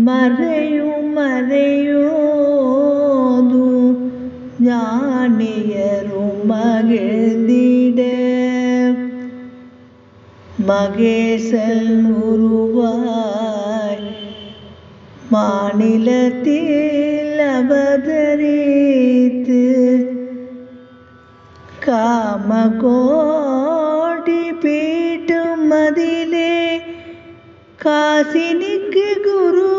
മറയും മറയോതും ஞானியரும் மகிழ்ந்திட மகேசன் உருவாய் மாநிலத்தில் அவதரித்து காமகோடி பீட்டும் மதிலே காசினிக்கு குருவாகி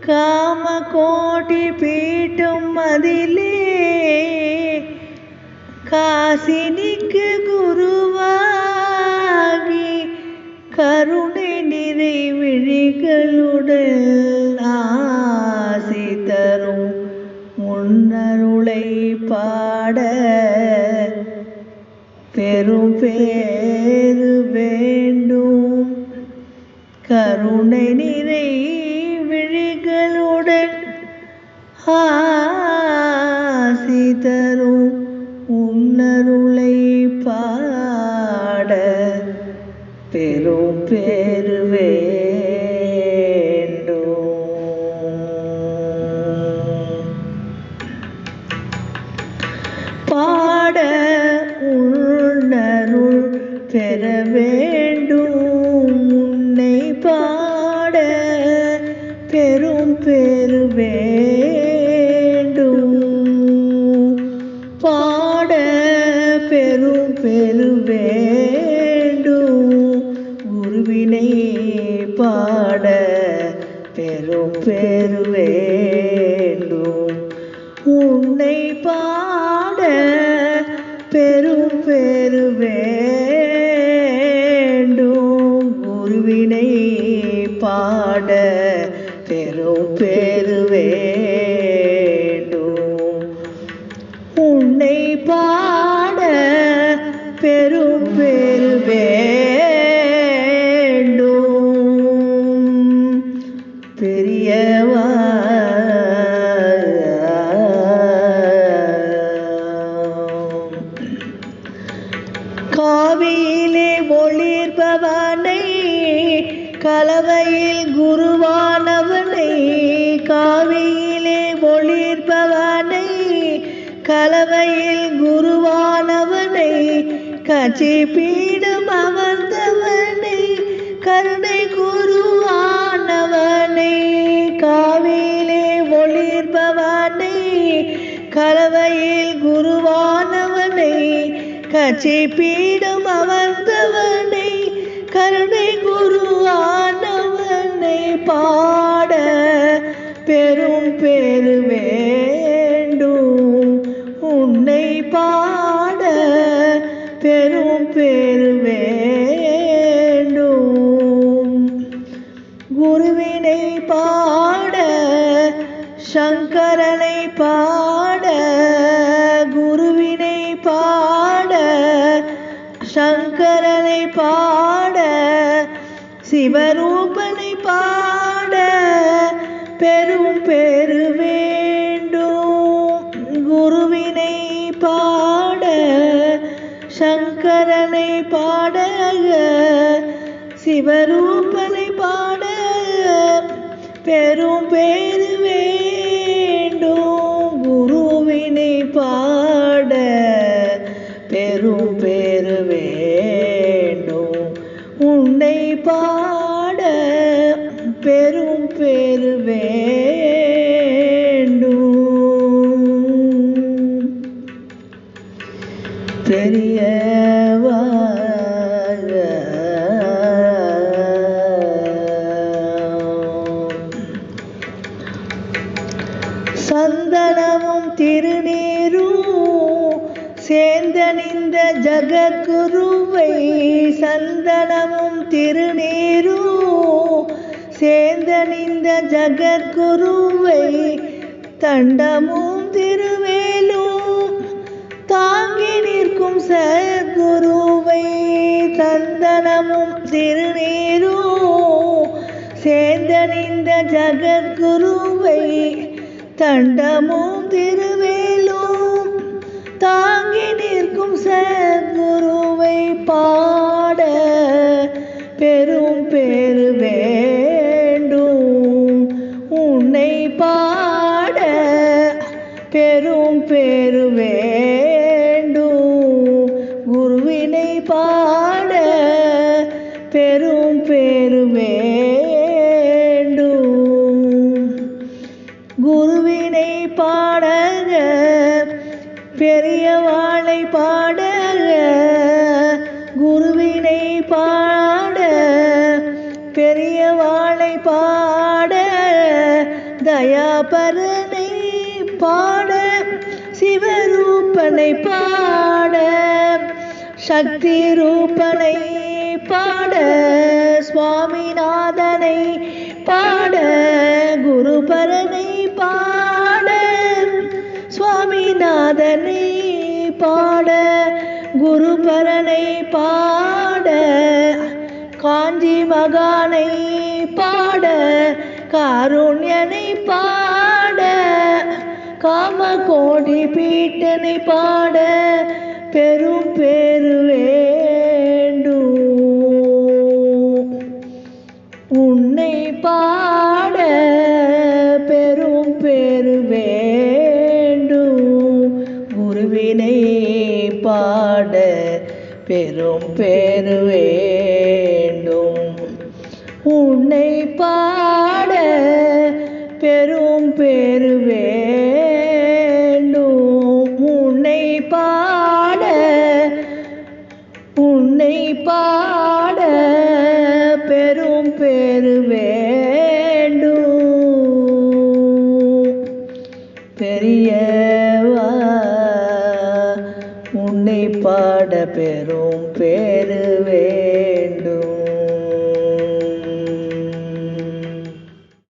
காமகோடி பீட்டும் மதிலே காசினிக்கு குருவாகி கருணை நிறை விழிகளுடன் ஆசி தரும் முன்னருளை பாட பெரும் பேறு வேண்டும். கருணை நிறை விழிகளுடன் ஆசி தரும் முன்னருளை பாட பெரும் பேறு வேண்டும். பாட உன்னருள் பெற வேண்டும். உன்னை பாட பெரும் பேறு வேண்டும். பாட பெரும் பேறு வேண்டும். குருவினை பாட பெரும் பேறு வேண்டும். உன்னை பாட பெரும் பேறு வேண்டும். குருவினை பாட பெரும் பேறு வேண்டும். உன்னை பாட பெரும் பேறு வேண்டும். பெரியவா காவியிலே ஒளிர்பவனை கலவையில் குருவானவனை காவியிலே ஒளிர்பவனை கலவையில் குருவானவனை கச்சி பீடம் அமர்ந்தவனை கருணை குருவானவனை காவியிலே ஒளிர்பவனை கலவையில் குருவானவனை கச்சி பீடம் அமர்ந்தவனை கருணை குருவானவனை பாட பெரும் பேறு வேண்டும். உன்னை பாட பெரும் பேறு வேண்டும். குருவினை பாட சங்கரனை பாட குருவினை பாட சங்கரனை பாட சிவரூபனை பாட பெரும் பேறு வேண்டும். குருவினை பாட சங்கரனை பாட சிவரூபனை பாட பெரும் பேறு வேண்டும். குருவினை பாட பெரும் பேறு வேண்டும். உன்னை பாட பெரும் பேறு வேண்டும். பெரியவா சந்தனமும் திருநீரும் சேர்ந்தணிந்த ஜகத்குருவை சந்தனமும் திருநீரும் சேர்ந்தணிந்த ஜகத்குருவை தண்டமும் திருவேலும் தாங்கி நிற்கும் சத்குருவை சந்தனமும் திருநீரும் சேர்ந்தணிந்த ஜகத்குருவை தண்டமும் திருவேலும் தாங்கி நிற்கும் சத்குருவை பாட பெரும் பேறு பெரும் பேரு வேண்டும். குருவினை பாடக பெரியவாளை பாடக, குருவினை பாட பெரியவாளை பாட, தயாபரனை பாட சிவரூபனை பாட, சக்தி ரூபனை பாட சுவாமிநாதனை பாட, குருபரனை பாட சுவாமிநாதனை பாட, குருபரனை பாட, காஞ்சி மகானை பாட, காருண்யனை பாட, காமகோடி பீட்டனை பாட, பெரும் பேரு வேண்டும். உன்னை பாட பெரும் பேரு வேண்டும். குருவினை பாட பெரும் பேரு வேண்டும்.